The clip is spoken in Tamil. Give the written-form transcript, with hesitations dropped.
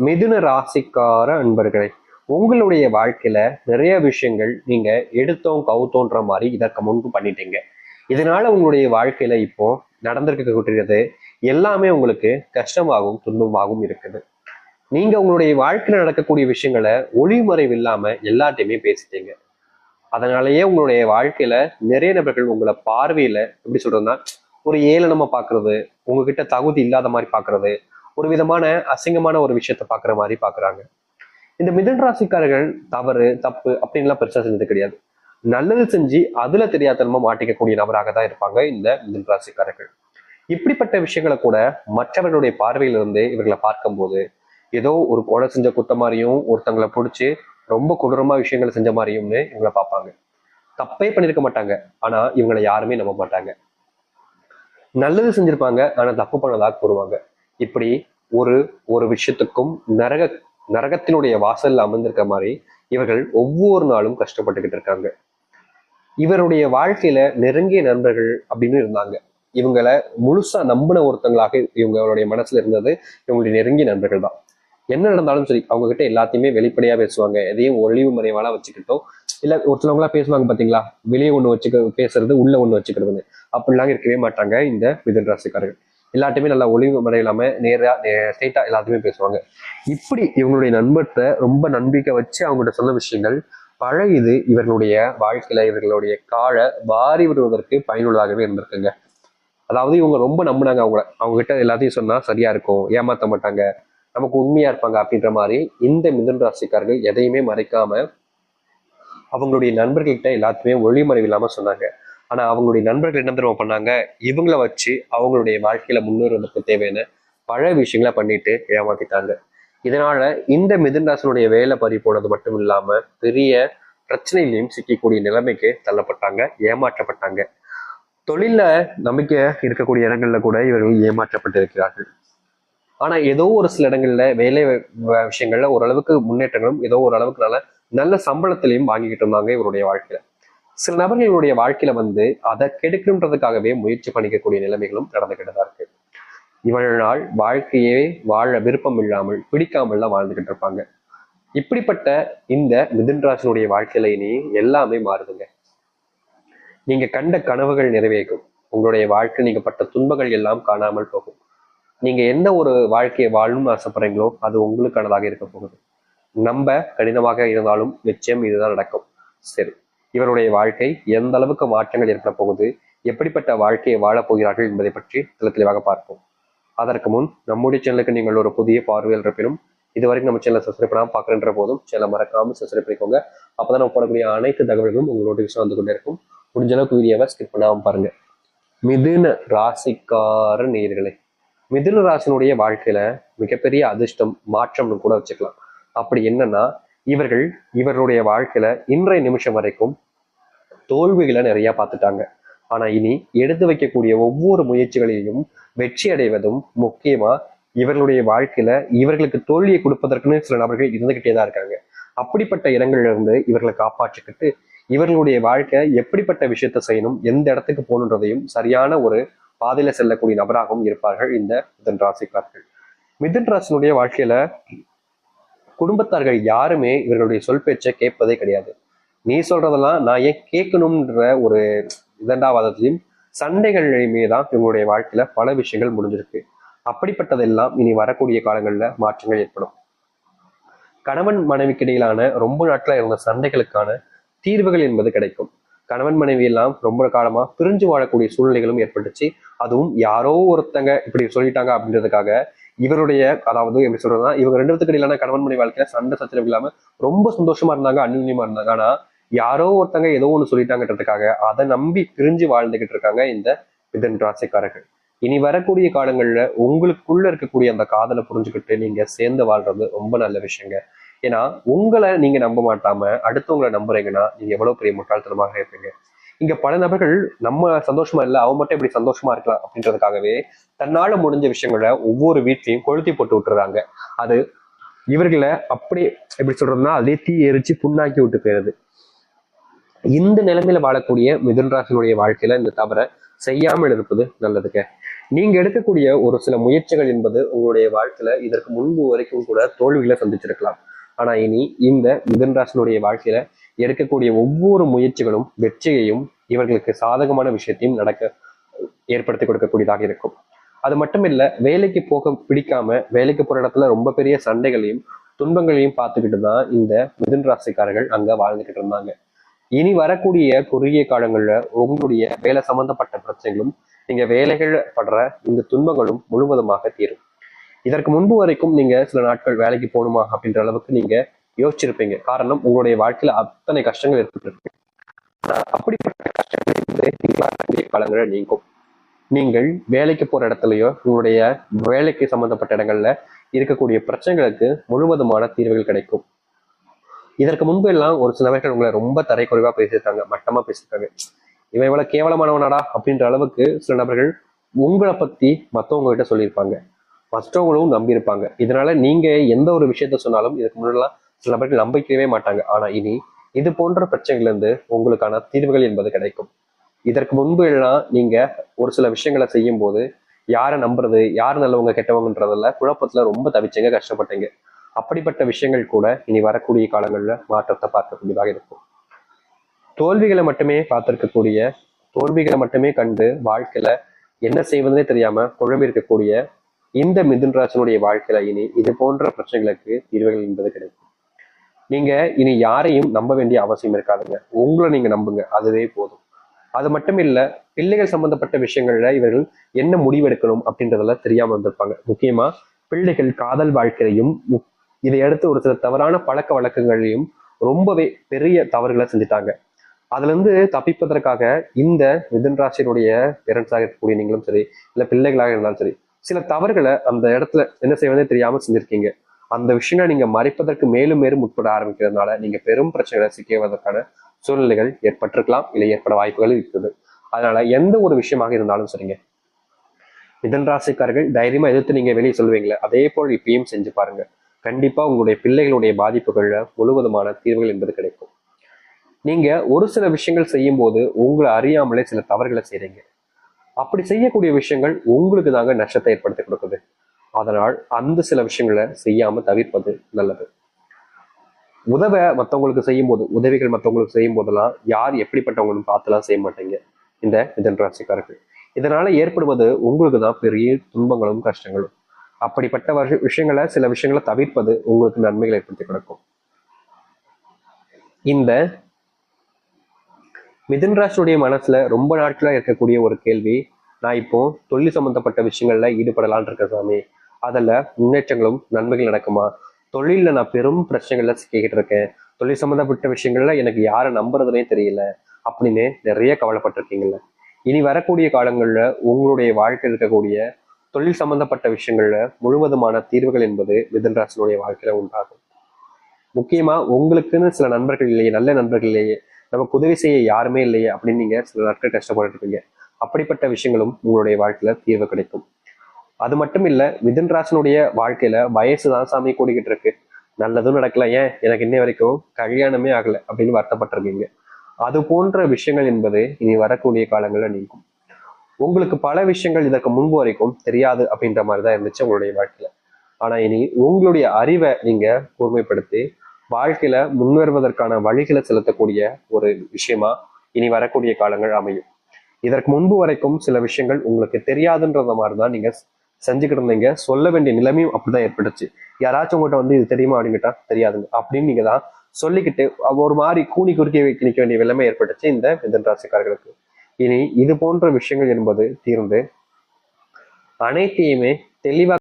மிதுன ராசிக்கார அன்பர்களே, உங்களுடைய வாழ்க்கையில நிறைய விஷயங்கள் நீங்க எடுத்தோம் கவுத்தோன்ற மாதிரி இதற்கு முன்பு பண்ணிட்டீங்க. இதனால உங்களுடைய வாழ்க்கையில இப்போ நடந்திருக்கக்கூடியது எல்லாமே உங்களுக்கு கஷ்டமாகவும் துன்பமாகவும் இருக்குது. நீங்க உங்களுடைய வாழ்க்கையில நடக்கக்கூடிய விஷயங்களை ஒளிமறைவு இல்லாம எல்லாத்தையுமே பேசிட்டீங்க. அதனாலயே உங்களுடைய வாழ்க்கையில நிறைய நபர்கள் உங்களை பார்வையில எப்படி சொல்றதுன்னா, ஒரு ஏளனமா பாக்குறது, உங்ககிட்ட தகுதி இல்லாத மாதிரி பாக்குறது, ஒரு விதமான அசிங்கமான ஒரு விஷயத்த பாக்குற மாதிரி பாக்குறாங்க. இந்த மிதுன ராசிக்காரர்கள் தவறு தப்பு அப்படின்லாம் பெருசா செஞ்சது கிடையாது. நல்லது செஞ்சு அதுல தெரியாதனமா மாட்டிக்கக்கூடிய நபராக தான் இருப்பாங்க இந்த மிதுன ராசிக்காரர்கள். இப்படிப்பட்ட விஷயங்களை கூட மற்றவர்களுடைய பார்வையிலிருந்து இவர்களை பார்க்கும்போது ஏதோ ஒரு கொலை செஞ்ச குத்த மாதிரியும், ஒருத்தங்களை பிடிச்சி ரொம்ப கொடூரமா விஷயங்களை செஞ்ச மாதிரியும்னு இவங்களை பார்ப்பாங்க. தப்பே பண்ணிருக்க மாட்டாங்க, ஆனா இவங்களை யாருமே நம்ப மாட்டாங்க. நல்லது செஞ்சிருப்பாங்க, ஆனா தப்பு பண்ணதாக கூறுவாங்க. இப்படி ஒரு ஒரு விஷயத்துக்கும் நரகத்தினுடைய வாசல்ல அமர்ந்திருக்க மாதிரி இவர்கள் ஒவ்வொரு நாளும் கஷ்டப்பட்டுக்கிட்டு இருக்காங்க. இவருடைய வாழ்க்கையில நெருங்கிய நண்பர்கள் அப்படின்னு இருந்தாங்க. இவங்களை முழுசா நம்பின ஒருத்தங்களாக இவங்களுடைய மனசுல இருந்தது இவங்களுடைய நெருங்கிய நண்பர்கள் தான். என்ன நடந்தாலும் சரி, அவங்க கிட்ட எல்லாத்தையுமே வெளிப்படையா பேசுவாங்க. எதையும் ஒளிவு மறைவாலாம் வச்சுக்கிட்டோம். இல்ல ஒரு சிலவங்களா பேசுவாங்க பாத்தீங்களா, வெளியே ஒண்ணு வச்சுக்க பேசுறது, உள்ள ஒண்ணு வச்சுக்கிறதுன்னு. அப்படிலாம் இருக்கவே மாட்டாங்க இந்த மிதுன ராசிக்காரர்கள். எல்லாத்தையுமே நல்லா ஒளிவு மறை இல்லாம நேரா ஸ்ட்ரெயிட்டா எல்லாத்தையுமே பேசுவாங்க. இப்படி இவங்களுடைய நண்பர்கிட்ட ரொம்ப நம்பிக்கை வச்சு அவங்ககிட்ட சொன்ன விஷயங்கள் பழகிது இவர்களுடைய வாழ்க்கையில இவர்களுடைய காலை வாரி விடுவதற்கு பயனுள்ளதாகவே இருந்திருக்குங்க. அதாவது இவங்க ரொம்ப நம்பினாங்க அவங்க கிட்ட எல்லாத்தையும் சொன்னா சரியா இருக்கும், ஏமாத்த மாட்டாங்க, நமக்கு உண்மையா இருப்பாங்க அப்படின்ற மாதிரி இந்த மிதுன ராசிக்காரர்கள் எதையுமே மறைக்காம அவங்களுடைய நண்பர்கள்கிட்ட எல்லாத்தையுமே ஒளிமறைவு இல்லாம சொன்னாங்க. ஆனா அவங்களுடைய நண்பர்கள் என்ன தெரியுமா பண்ணாங்க, இவங்கள வச்சு அவங்களுடைய வாழ்க்கையில முன்னேறுவதற்கு தேவையான பல விஷயங்களை பண்ணிட்டு ஏமாத்திட்டாங்க. இதனால இந்த மிதுன ராசினுடைய வேலை பறி போனது மட்டும் இல்லாம பெரிய பிரச்சனையிலையும் சிக்கக்கூடிய நிலைமைக்கு தள்ளப்பட்டாங்க, ஏமாற்றப்பட்டாங்க. தொழில நம்பிக்கை இருக்கக்கூடிய இடங்கள்ல கூட இவர்கள் ஏமாற்றப்பட்டிருக்கிறார்கள். ஆனா ஏதோ ஒரு சில இடங்கள்ல வேலை விஷயங்கள்ல ஓரளவுக்கு முன்னேற்றங்களும் ஏதோ ஒரு அளவுக்கு நல்ல சம்பளத்திலையும் வாங்கிக்கிட்டு இருந்தாங்க இவருடைய வாழ்க்கையில. சில நபர்கள் இவருடைய வாழ்க்கையில அதை கெடுக்கணுன்றதுக்காகவே முயற்சி பண்ணிக்கக்கூடிய நிலைமைகளும் நடந்துகிட்டு தான் இருக்கு. இவர்களால் வாழ்க்கையே வாழ விருப்பம் இல்லாமல் பிடிக்காமல் வாழ்ந்துகிட்டு இருப்பாங்க. இப்படிப்பட்ட இந்த மிதுன ராசினுடைய வாழ்க்கையில இனி எல்லாமே மாறுதுங்க. நீங்க கண்ட கனவுகள் நிறைவேறும். உங்களுடைய வாழ்க்கை நீங்க பட்ட துன்பங்கள் எல்லாம் காணாமல் போகும். நீங்க என்ன ஒரு வாழ்க்கையை வாழணும்னு ஆசைப்படுறீங்களோ அது உங்களுக்கானதாக இருக்க போகுது. நம்ப கடினமாக இருந்தாலும் நிச்சயம் இதுதான் நடக்கும். சரி, இவருடைய வாழ்க்கை எந்த அளவுக்கு மாற்றங்கள் ஏற்பட போகுது, எப்படிப்பட்ட வாழ்க்கையை வாழப் போகிறார்கள் என்பதை பற்றி தெளிவாக பார்ப்போம். அதற்கு முன் நம்முடைய சேனலுக்கு நீங்கள் ஒரு புதிய பார்வையில் இருப்பினும் இதுவரைக்கும் நம்ம சேனலை சப்ஸ்கிரைப் பண்ணாமல் பார்க்குறன்ற போதும் சேனலை மறக்காம சப்ஸ்கிரைப் பண்ணிக்கோங்க. அப்பதான் நம்ம போடக்கூடிய அனைத்து தகவல்களும் உங்களோட விஷயம் வந்து கொண்டே இருக்கும். முடிஞ்ச அளவுக்கு வீடியோவை ஸ்கிப் பண்ணாமல் பாருங்க. மிதுன ராசிக்கார நேயர்களே, மிதுன ராசினுடைய வாழ்க்கையில மிகப்பெரிய அதிர்ஷ்டம் மாற்றம்னு கூட வச்சுக்கலாம். அப்படி என்னன்னா, இவருடைய வாழ்க்கையில இன்றைய நிமிஷம் வரைக்கும் தோல்விகளை நிறைய பார்த்துட்டாங்க. ஆனா இனி எடுத்து வைக்கக்கூடிய ஒவ்வொரு முயற்சிகளையும் வெற்றி அடைவதும் முக்கியமா இவர்களுடைய வாழ்க்கையில இவர்களுக்கு தோல்வியை கொடுப்பதற்குன்னு சில நபர்கள் இருந்துகிட்டே தான் இருக்காங்க. அப்படிப்பட்ட இடங்கள்ல இருந்து இவர்களை காப்பாற்றிக்கிட்டு இவர்களுடைய வாழ்க்கை எப்படிப்பட்ட விஷயத்த செய்யணும், எந்த இடத்துக்கு போகணுன்றதையும் சரியான ஒரு பாதையில செல்லக்கூடிய நபராகவும் இருப்பார்கள் இந்த மிதுன ராசிக்காரர்கள். மிதுன ராசினுடைய வாழ்க்கையில குடும்பத்தார்கள் யாருமே இவர்களுடைய சொல் பேச்சை கேட்பதே கிடையாது. நீ சொல்றதெல்லாம் நான் ஏன் கேட்கணும்ன்ற ஒரு இரண்டாவதையும் சண்டைகளையுமே தான் இவங்களுடைய வாழ்க்கையில பல விஷயங்கள் முடிஞ்சிருக்கு. அப்படிப்பட்டதெல்லாம் இனி வரக்கூடிய காலங்கள்ல மாற்றங்கள் ஏற்படும். கணவன் மனைவிக்கு இடையிலான ரொம்ப நாட்களா இருந்த சண்டைகளுக்கான தீர்வுகள் என்பது கிடைக்கும். கணவன் மனைவி எல்லாம் ரொம்ப காலமா பிரிஞ்சு வாழக்கூடிய சூழ்நிலைகளும் ஏற்பட்டுச்சு. அதுவும் யாரோ ஒருத்தங்க இப்படி சொல்லிட்டாங்க அப்படின்றதுக்காக இவருடைய, அதாவது எப்படி சொல்றதுன்னா, இவங்க ரெண்டு பேத்துக்கு இடையிலான கணவன் மனைவி வாழ்க்கையில சண்டை சச்சரவு இல்லாம ரொம்ப சந்தோஷமா இருந்தாங்க, அந்யுன்யமா இருந்தாங்க. ஆனா யாரோ ஒருத்தங்க ஏதோ ஒண்ணு சொல்லிட்டாங்கன்றதுக்காக அதை நம்பி பிரிஞ்சு வாழ்ந்துகிட்டு இருக்காங்க இந்த மிதுன ராசிக்காரர்கள். இனி வரக்கூடிய காலங்கள்ல உங்களுக்குள்ள இருக்கக்கூடிய அந்த காதலை புரிஞ்சுக்கிட்டு நீங்க சேர்ந்து வாழ்றது ரொம்ப நல்ல விஷயங்க. ஏன்னா உங்களை நீங்க நம்ப மாட்டாம அடுத்தவங்களை நம்புறீங்கன்னா நீங்க எவ்வளவு பெரிய முட்டாள்தனமாக இருப்பீங்க. இங்க பல நபர்கள் நம்ம சந்தோஷமா இல்லை, அவன் மட்டும் இப்படி சந்தோஷமா இருக்கலாம் அப்படின்றதுக்காகவே தன்னால முடிஞ்ச விஷயங்களை ஒவ்வொரு வீட்லையும் கொளுத்தி போட்டு விட்டுறாங்க. அது இவர்களை அப்படியே எப்படி சொல்றதுன்னா அதே தீ எரிச்சு புண்ணாக்கி விட்டு போயிருது. இந்த நிலைமையில வாழக்கூடிய மிதுன ராசினுடைய வாழ்க்கையில இந்த தவறை செய்யாமல் இருப்பது நல்லதுங்க. நீங்க எடுக்கக்கூடிய ஒரு சில முயற்சிகள் என்பது உங்களுடைய வாழ்க்கையில இதற்கு முன்பு வரைக்கும் கூட தோல்விகளை சந்திச்சிருக்கலாம். ஆனா இனி இந்த மிதுன ராசினுடைய வாழ்க்கையில எடுக்கக்கூடிய ஒவ்வொரு முயற்சிகளும் வெற்றியையும் இவர்களுக்கு சாதகமான விஷயத்தையும் ஏற்படுத்தி கொடுக்கக்கூடியதாக இருக்கும். அது மட்டும் இல்ல, வேலைக்கு போக பிடிக்காம வேலைக்கு போற இடத்துல ரொம்ப பெரிய சண்டைகளையும் துன்பங்களையும் பார்த்துக்கிட்டு தான் இந்த மிதுன ராசிக்காரர்கள் அங்க வாழ்ந்துகிட்டு இருந்தாங்க. இனி வரக்கூடிய குறுகிய காலங்கள்ல உங்களுடைய வேலை சம்பந்தப்பட்ட பிரச்சனைகளும் நீங்க வேலைகள் படுற இந்த துன்பங்களும் முழுவதுமாக தீரும். இதற்கு முன்பு வரைக்கும் நீங்க சில நாட்கள் வேலைக்கு போகணுமா அப்படின்ற அளவுக்கு நீங்க யோசிச்சிருப்பீங்க. காரணம், உங்களுடைய வாழ்க்கையில அத்தனை கஷ்டங்கள் ஏற்பட்டு அப்படிப்பட்ட கஷ்டங்கள் காலங்களை நீங்கும். நீங்கள் வேலைக்கு போற இடத்துலயோ உங்களுடைய வேலைக்கு சம்பந்தப்பட்ட இடங்கள்ல இருக்கக்கூடிய பிரச்சனைகளுக்கு முழுவதுமான தீர்வுகள் கிடைக்கும். இதற்கு முன்பு எல்லாம் ஒரு சில நபர்கள் உங்களை ரொம்ப தரைக்குறைவா பேசியிருக்காங்க, மட்டமா பேசியிருக்காங்க. இவன் இவ்வளவு கேவலமானவனாடா அப்படின்ற அளவுக்கு சில நபர்கள் உங்களை பத்தி மற்றவங்க கிட்ட சொல்லியிருப்பாங்க. மற்றவங்களும் நம்பியிருப்பாங்க. இதனால நீங்க எந்த ஒரு விஷயத்த சொன்னாலும் இதுக்கு முன்னெல்லாம் சில நபர்கள் நம்பிக்கவே மாட்டாங்க. ஆனா இனி இது போன்ற பிரச்சனைகள்ல இருந்து உங்களுக்கான தீர்வுகள் என்பது கிடைக்கும். இதற்கு முன்பு எல்லாம் நீங்க ஒரு சில விஷயங்களை செய்யும் போது யாரை நம்புறது, யார் நல்லவங்க கெட்டவங்கன்றதுல குழப்பத்துல ரொம்ப தவிச்சீங்க, கஷ்டப்பட்டீங்க. அப்படிப்பட்ட விஷயங்கள் கூட இனி வரக்கூடிய காலங்கள்ல மாற்றத்தை பார்க்கக்கூடியதாக இருக்கும். தோல்விகளை மட்டுமே பார்த்திருக்கக்கூடிய, தோல்விகளை மட்டுமே கண்டு வாழ்க்கையில என்ன செய்வதுனே தெரியாம குழம்பி இருக்கக்கூடிய இந்த மிதுன ராசினுடைய வாழ்க்கையில இனி இது போன்ற பிரச்சனைகளுக்கு தீர்வுகள் என்பது கிடைக்கும். நீங்க இனி யாரையும் நம்ப வேண்டிய அவசியம் இருக்காதுங்க. உங்களை நீங்க நம்புங்க, அதுவே போதும். அது மட்டும் இல்ல, பிள்ளைகள் சம்பந்தப்பட்ட விஷயங்கள்ல இவர்கள் என்ன முடிவெடுக்கணும் அப்படின்றதுல தெரியாம வந்திருப்பாங்க. முக்கியமா பிள்ளைகள் காதல் வாழ்க்கையிலையும் இதை அடுத்து ஒரு சில தவறான பழக்க வழக்கங்களையும் ரொம்பவே பெரிய தவறுகளை செஞ்சுட்டாங்க. அதுல இருந்து தப்பிப்பதற்காக இந்த மிதுன ராசியினுடைய பேரண்ட்ஸாக இருக்கக்கூடிய நீங்களும் சரி, இல்ல பிள்ளைகளாக இருந்தாலும் சரி, சில தவறுகளை அந்த இடத்துல என்ன செய்வதே தெரியாம செஞ்சிருக்கீங்க. அந்த விஷயங்களை நீங்க மறைப்பதற்கு மேலும் மேலும் முற்பட ஆரம்பிக்கிறதுனால நீங்க பெரும் பிரச்சனைகளை சிக்குவதற்கான சூழ்நிலைகள் ஏற்பட்டிருக்கலாம், இல்லை ஏற்பட வாய்ப்புகள் இருக்குது. அதனால எந்த ஒரு விஷயமாக இருந்தாலும் சரிங்க, மிதுன ராசிக்காரர்கள் தைரியமா எதிர்த்து நீங்க வெளியே சொல்லுவீங்களே, அதே போல் இப்பயும் செஞ்சு பாருங்க. கண்டிப்பா உங்களுடைய பிள்ளைகளுடைய பாதிப்புகள்ல முழுவதுமான தீர்வுகள் என்பது கிடைக்கும். நீங்க ஒரு சில விஷயங்கள் செய்யும் போது உங்களை அறியாமலே சில தவறுகளை செய்றீங்க. அப்படி செய்யக்கூடிய விஷயங்கள் உங்களுக்கு தாங்க நஷ்டத்தை ஏற்படுத்தி கொடுக்குது. அதனால் அந்த சில விஷயங்களை செய்யாம தவிர்ப்பது நல்லது. மற்றவங்களுக்கு செய்யும் போது, உதவிகள் மற்றவங்களுக்கு செய்யும் போதெல்லாம் யார் எப்படிப்பட்டவங்களும் பார்த்துலாம் செய்ய மாட்டீங்க இந்த மிதுன ராசிக்காரர்கள். இதனால ஏற்படுவது உங்களுக்கு தான் பெரிய துன்பங்களும் கஷ்டங்களும். அப்படிப்பட்ட விஷயங்களை, சில விஷயங்களை தவிர்ப்பது உங்களுக்கு நன்மைகளை ஏற்படுத்தி கொடுக்கும். இந்த மிதுன ராசியுடைய மனசுல ரொம்ப நாட்களா இருக்கக்கூடிய ஒரு கேள்வி, நான் இப்போ தொழில் சம்பந்தப்பட்ட விஷயங்கள்ல ஈடுபடலான் இருக்கேன் சாமி, அதில் முன்னேற்றங்களும் நன்மைகள் நடக்குமா? தொழிலில் நான் பெரும் பிரச்சனைகள்ல சிக்கிக்கிட்டு இருக்கேன், தொழில் சம்பந்தப்பட்ட விஷயங்கள்ல எனக்கு யாரை நம்புறதுனே தெரியல அப்படின்னு நிறைய கவலைப்பட்டிருக்கீங்கல்ல. இனி வரக்கூடிய காலங்கள்ல உங்களுடைய வாழ்க்கையில் இருக்கக்கூடிய தொழில் சம்பந்தப்பட்ட விஷயங்கள்ல முழுவதுமான தீர்வுகள் என்பது மிதுன ராசியுடைய வாழ்க்கையில உண்டாகும். முக்கியமா உங்களுக்குன்னு சில நண்பர்கள் இல்லையே, நல்ல நண்பர்கள் இல்லையே, நமக்கு உதவி செய்ய யாருமே இல்லையே அப்படின்னு நீங்க சில நாட்கள் கஷ்டப்பட்டு இருப்பீங்க. அப்படிப்பட்ட விஷயங்களும் உங்களுடைய வாழ்க்கையில தீர்வு கிடைக்கும். அது மட்டும் இல்ல, மிதுன ராசினுடைய வாழ்க்கையில வயசுதான் சாமி கூடிக்கிட்டு இருக்கு, நல்லதும் நடக்கல, ஏன் எனக்கு இன்னை வரைக்கும் கல்யாணமே ஆகல அப்படின்னு வருத்தப்பட்டிருக்கீங்க. அது போன்ற விஷயங்கள் என்பது இனி வரக்கூடிய காலங்கள்ல நீங்கும். உங்களுக்கு பல விஷயங்கள் இதற்கு முன்பு வரைக்கும் தெரியாது அப்படின்ற மாதிரிதான் இருந்துச்சு உங்களுடைய வாழ்க்கையில. ஆனா இனி உங்களுடைய அறிவை நீங்க கூர்மைப்படுத்தி வாழ்க்கையில முன்வருவதற்கான வழிகளை செலுத்தக்கூடிய ஒரு விஷயமா இனி வரக்கூடிய காலங்கள் அமையும். இதற்கு முன்பு வரைக்கும் சில விஷயங்கள் உங்களுக்கு தெரியாதுன்றத மாதிரிதான் நீங்க செஞ்சுக்கிட்டு இருந்தீங்க. சொல்ல வேண்டிய நிலைமையும் அப்படிதான் ஏற்பட்டுச்சு. யாராச்சும் உங்கள்கிட்ட வந்து இது தெரியுமா அப்படின்னு கேட்டா தெரியாதுங்க அப்படின்னு நீங்க தான் சொல்லிக்கிட்டு ஒரு மாதிரி கூனி குறுக்கி நிற்க வேண்டிய நிலைமை ஏற்பட்டுச்சு இந்த மிதுன ராசிக்காரர்களுக்கு. இனி இது போன்ற விஷயங்கள் என்பது தீர்ந்து அனைத்தையுமே தெளிவாக